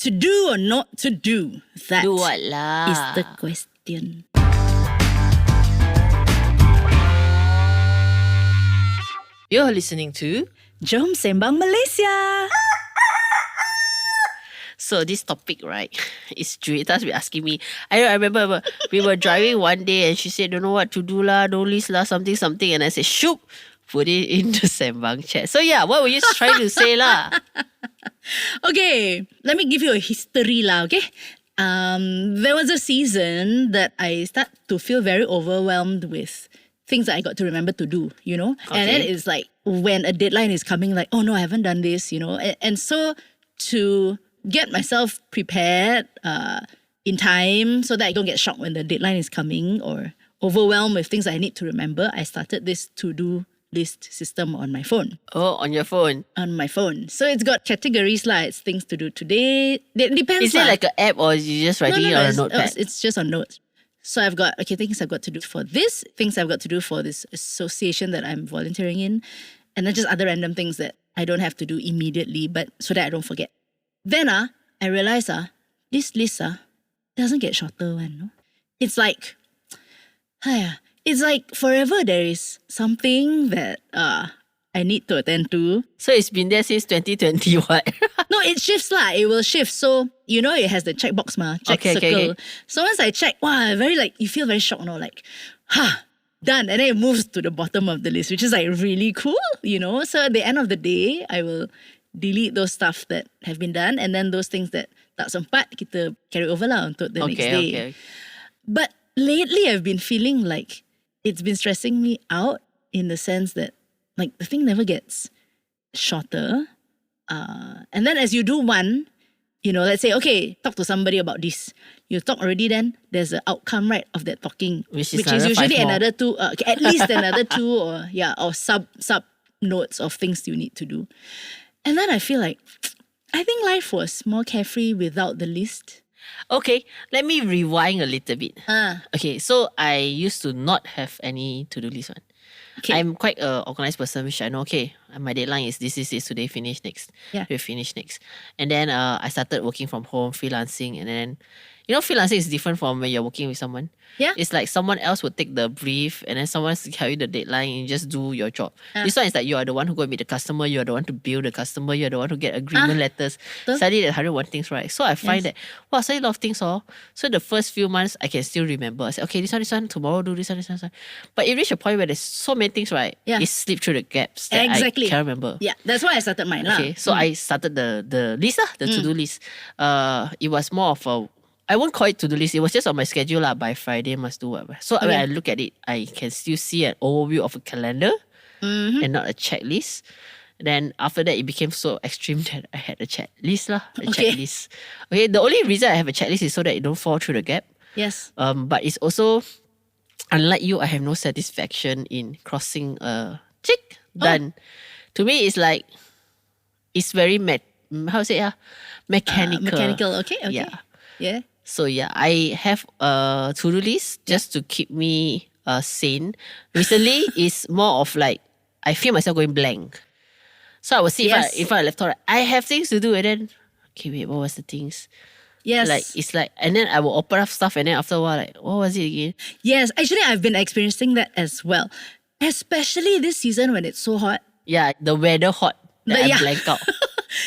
To do or not to do? That Do what lah? is the question. You're listening to... Jom Sembang Malaysia. So this topic, right, is Juita's been asking me. I remember we were driving one day and she said, don't know what to do lah, don't list lah, something. And I said, shoop, put it in the Sembang chat. So yeah, what were you trying to say lah? Okay, let me give you a history lah, okay? There was a season that I start to feel very overwhelmed with things that I got to remember to do, you know? Okay. And then it's like when a deadline is coming, like, oh no, I haven't done this, you know? And so to get myself prepared in time so that I don't get shocked when the deadline is coming or overwhelmed with things I need to remember, I started this to-do list system on my phone. Oh, on your phone. On my phone. So it's got categories like it's things to do today. It depends. Is it like an app or you just writing it on a notepad? It's just on notes. So I've got, okay, things I've got to do for this, things I've got to do for this association that I'm volunteering in, and then just other random things that I don't have to do immediately, but so that I don't forget. Then I realized this list doesn't get shorter one. No? It's like, it's like forever there is something that I need to attend to. So it's been there since 2020, what? No, it shifts lah. It will shift. So, you know, it has the checkbox check circle. Okay. So once I check, wow, very like, you feel very shocked, no? Like, done. And then it moves to the bottom of the list, which is like really cool, you know? So at the end of the day, I will delete those stuff that have been done and then those things that tak sempat, kita carry over lah untuk the next day. Okay. But lately, I've been feeling like it's been stressing me out in the sense that like the thing never gets shorter. And then as you do one, you know, let's say, okay, talk to somebody about this. You talk already, then there's an outcome, right, of that talking. Which is usually another two, at least another two or sub notes of things you need to do. And then I feel like, I think life was more carefree without the list. Okay, let me rewind a little bit. Okay. Okay, so I used to not have any to-do list one. Okay. I'm quite an organized person, which I know, okay, my deadline is this, today, finish next. Yeah. We finish next. And then I started working from home, freelancing, and then, you know, freelancing is different from when you're working with someone. Yeah. It's like someone else will take the brief and then someone else will tell you the deadline and you just do your job. This one is like you are the one who go and meet the customer, you are the one to bill the customer, you are the one to get agreement letters, study the 101 things, right? So I find that, wow, study a lot of things, So the first few months, I can still remember. I say, okay, this one, tomorrow do this one. But it reached a point where there's so many things, right? Yeah. It slipped through the gaps that Exactly. I can't remember. Yeah, that's why I started mine. Okay, so I started the list, the to-do list. It was more of a, I won't call it to-do list. It was just on my schedule by Friday must do whatever. So when I look at it, I can still see an overview of a calendar and not a checklist. Then after that, it became so extreme that I had a checklist checklist. Okay, the only reason I have a checklist is so that it don't fall through the gap. Yes. But it's also, unlike you, I have no satisfaction in crossing a tick, done. To me, it's like, it's very, mechanical. Mechanical, okay. Yeah. So yeah, I have a to-do list just to keep me sane. Recently, it's more of like, I feel myself going blank. So I will see if I left out, I have things to do and then, okay, wait, what was the things? Yes. Like, it's like, and then I will open up stuff and then after a while, like, what was it again? Yes, actually I've been experiencing that as well. Especially this season when it's so hot. Yeah, the weather hot that I blank out.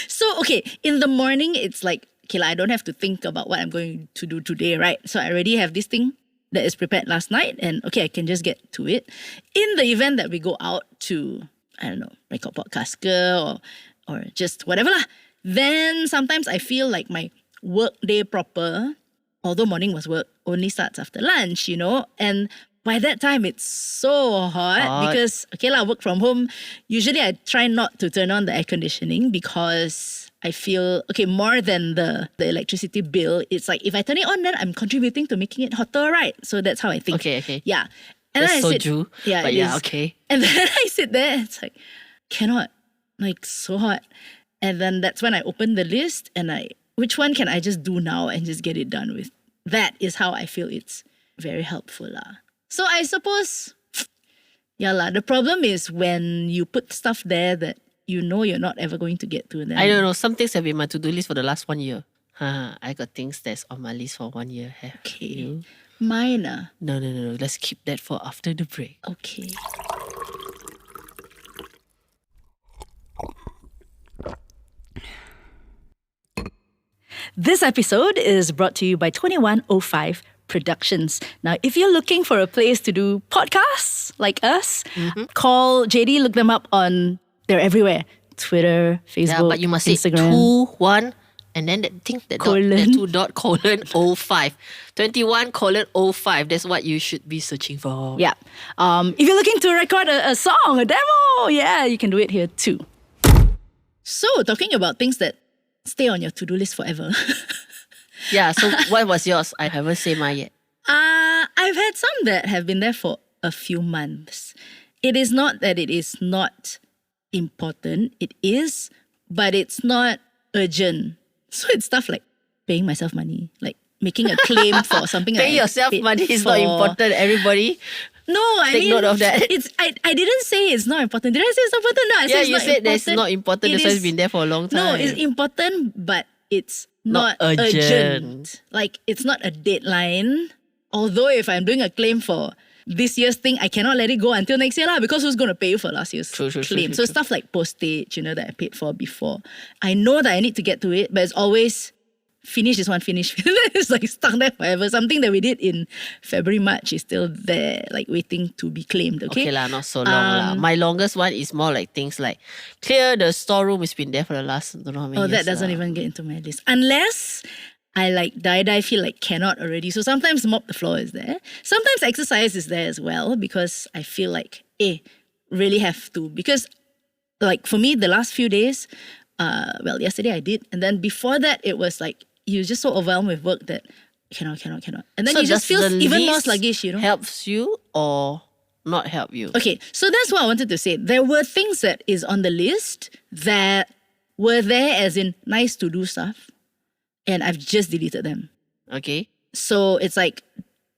So, okay, in the morning, it's like, okay, I don't have to think about what I'm going to do today, right? So I already have this thing that is prepared last night and okay, I can just get to it. In the event that we go out to, I don't know, record podcast or just whatever lah, then sometimes I feel like my work day proper, although morning was work, only starts after lunch, you know? And by that time, it's so hot because, okay lah, work from home. Usually I try not to turn on the air conditioning because I feel, okay, more than the electricity bill, it's like if I turn it on, then I'm contributing to making it hotter, right? So that's how I think. Okay. Yeah. And that's then I soju. Yeah, but it yeah, is. okay. And then I sit there, it's like, cannot, like so hot. And then that's when I open the list and which one can I just do now and just get it done with? That is how I feel it's very helpful lah. So I suppose, the problem is when you put stuff there that you know you're not ever going to get to. Then I don't know, some things have been my to-do list for the last 1 year. I got things that's on my list for 1 year. Have Okay. you? Mine. No. Let's keep that for after the break. Okay. This episode is brought to you by 2105 Productions. Now, if you're looking for a place to do podcasts like us, call JD, look them up they're everywhere. Twitter, Facebook, Yeah, but you must say Instagram. 2-1 and then that thing, that Colon. dot, that 2 dot colon 05. 21 colon 05. That's what you should be searching for. Yeah. If you're looking to record a song, a demo, yeah, you can do it here too. So, talking about things that stay on your to-do list forever. Yeah, so what was yours? I haven't said mine yet. I've had some that have been there for a few months. It is not that it is not important. It is, but it's not urgent. So it's stuff like paying myself money, like making a claim for something. Pay yourself paid money is for. not important, everybody. No, I Take mean, note of that. I didn't say it's not important. Did I say it's not important? No, I said it's You not said important. that's not important. That's why it's been there for a long time. No, it's important, but it's not urgent. urgent. Like, it's not a deadline. Although if I'm doing a claim for this year's thing, I cannot let it go until next year because who's going to pay you for last year's claim? So stuff like postage, that I paid for before. I know that I need to get to it, but it's always finish this one, finish. It's like stuck there forever. Something that we did in February, March is still there, like waiting to be claimed. Okay lah, not so long lah. My longest one is more like things like clear the storeroom. It's been there for the last don't know how many years. That doesn't even get into my list. Unless I like die feel like cannot already. So sometimes mop the floor is there. Sometimes exercise is there as well because I feel like, really have to. Because like for me, the last few days, yesterday I did. And then before that, it was like, you're just so overwhelmed with work that cannot. And then So you just feel does the even more list sluggish, helps you or not help you? Okay, so that's what I wanted to say. There were things that is on the list that were there as in nice to do stuff. And I've just deleted them. Okay. So it's like,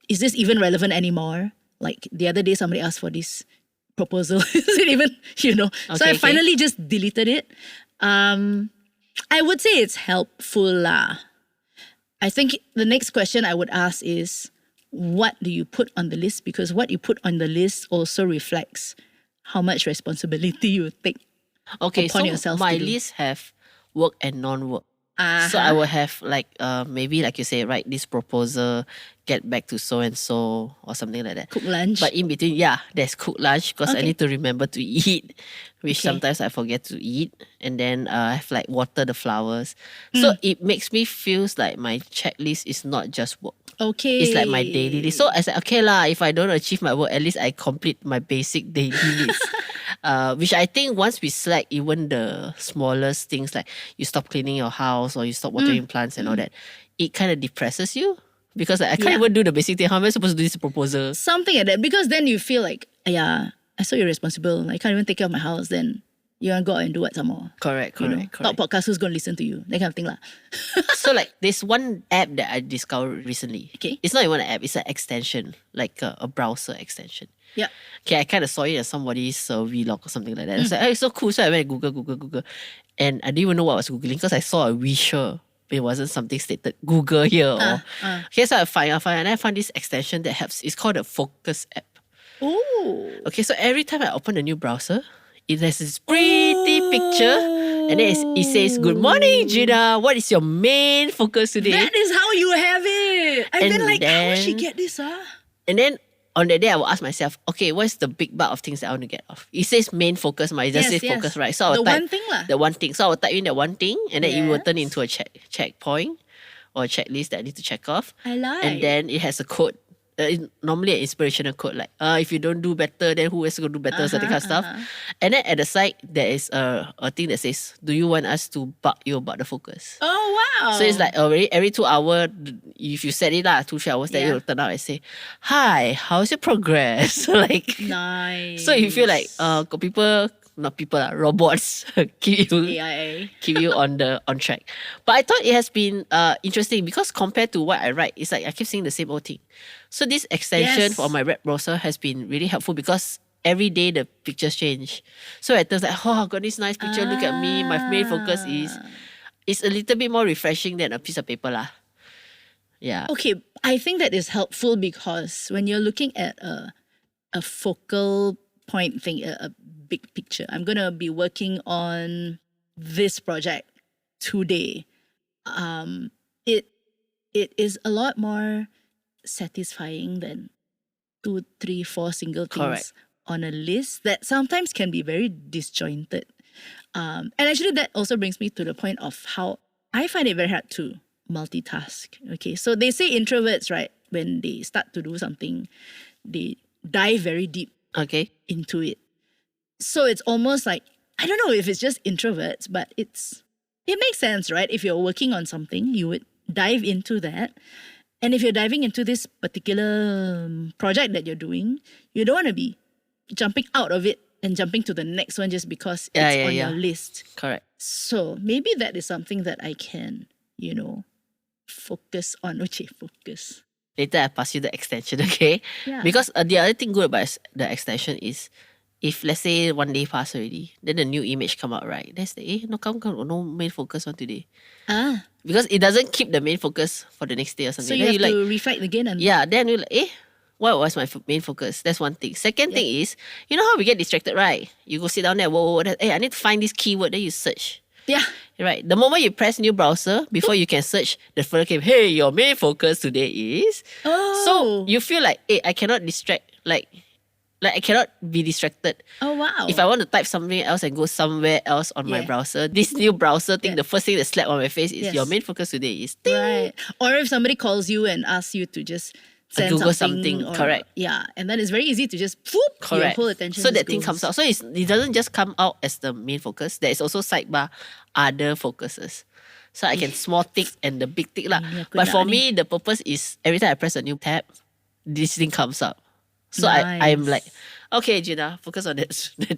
is this even relevant anymore? Like the other day, somebody asked for this proposal. Is it even, So I finally just deleted it. I would say it's helpful lah. I think the next question I would ask is, what do you put on the list? Because what you put on the list also reflects how much responsibility you take upon yourself. My list have work and non-work. So I will have like maybe like you say, write this proposal, get back to so and so or something like that. Cook lunch. But in between, there's cook lunch because I need to remember to eat, which sometimes I forget to eat. And then I have like water the flowers. So it makes me feels like my checklist is not just work. Okay. It's like my daily list. So I said, okay lah, if I don't achieve my work, at least I complete my basic daily list. Which I think once we slack even the smallest things like you stop cleaning your house or you stop watering plants and all that, it kind of depresses you. Because like, I can't even do the basic thing. How am I supposed to do this proposal? Something like that. Because then you feel like, I'm so irresponsible. I can't even take care of my house. Then you want to go out and do what some more? Correct. Top podcast, who's going to listen to you? That kind of thing lah. So like there's one app that I discovered recently. Okay. It's not even an app. It's an extension. Like a browser extension. Yeah. Okay, I kind of saw it as somebody's vlog or something like that. I was like, it's so cool. So I went to Google. And I didn't even know what I was Googling because I saw a Wisher. It wasn't something stated Google here. Okay, so I find and I found this extension that helps. It's called a Focus app. Oh. Okay, so every time I open a new browser, it has this pretty picture. And then it says, good morning, Gina. What is your main focus today? That is how you have it. I've been like, how will she get this? And then on that day, I will ask myself, okay, what's the big bulk of things that I want to get off? It says main focus, it just says focus, right? So I will type one thing lah. the one thing. So I will type in that one thing, and then it will turn into a checkpoint or a checklist that I need to check off. I like. And then it has a code. Normally an inspirational quote like if you don't do better, then who else is going to do better, so that kind of stuff. And then at the side there is a thing that says, do you want us to bug you about the focus? Oh wow. So it's like every 2 hours, if you set it 2-3 hours, then it will turn out and say, hi, how's your progress? Like nice. So you feel like robots keep you on track. But I thought it has been interesting because compared to what I write, it's like I keep seeing the same old thing. So this extension for my web browser has been really helpful because every day the pictures change. So at times like, I got this nice picture, look at me, my main focus is. it's a little bit more refreshing than a piece of paper lah. Yeah. Okay, I think that is helpful because when you're looking at a focal point thing, a big picture, I'm gonna be working on this project today. It is a lot more satisfying than 2, 3, 4 single things Correct. on a list that sometimes can be very disjointed. And actually, that also brings me to the point of how I find it very hard to multitask. Okay, so they say introverts, right, when they start to do something, they dive very deep Okay. into it. So it's almost like, I don't know if it's just introverts, but it makes sense, right? If you're working on something, you would dive into that. And if you're diving into this particular project that you're doing, you don't want to be jumping out of it and jumping to the next one just because it's on your list. Correct. So maybe that is something that I can, focus on. Okay, focus. Later I pass you the extension, okay? Yeah. Because the other thing good about the extension is, if let's say one day pass already, then the new image come out, right? That's no main focus on today. Because it doesn't keep the main focus for the next day or So something. you Then have to reflect again. And then you're like, what was my main focus? That's one thing. Second thing is, you know how we get distracted, right? You go sit down there, I need to find this keyword, then you search. Yeah. Right. The moment you press new browser, before you can search, the further came, hey, your main focus today is. Oh. So you feel like, I cannot distract, like I cannot be distracted. Oh, wow. If I want to type something else and go somewhere else on my browser, this new browser thing, the first thing that slapped on my face is your main focus today is ting. Right. Or if somebody calls you and asks you to just send Google something. correct. Yeah. And then it's very easy to just your Correct. whole attention. So just that thing goes. comes out. So it doesn't just come out as the main focus. There is also sidebar other focuses. So I can small tick and the big tick lah. But for me, the purpose is every time I press a new tab, this thing comes up. So I'm like, okay, Gina, focus on that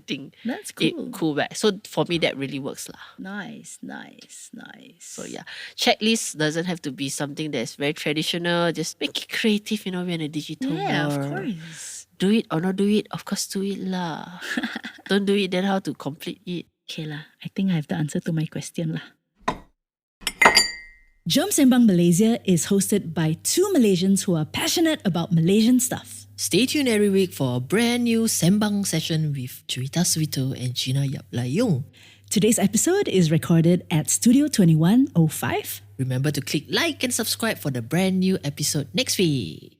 thing. That's cool. Cool back. So for me, that really works lah. Nice. So yeah, checklist doesn't have to be something that's very traditional. Just make it creative, we're in a digital Yeah, world. of course. Do it or not do it, of course do it lah. Don't do it, then how to complete it? Okay lah, I think I have the answer to my question lah. Jom Sembang Malaysia is hosted by 2 Malaysians who are passionate about Malaysian stuff. Stay tuned every week for a brand new Sembang session with Cerita Suito and Gina Yap Layung. Today's episode is recorded at Studio 2105. Remember to click like and subscribe for the brand new episode next week.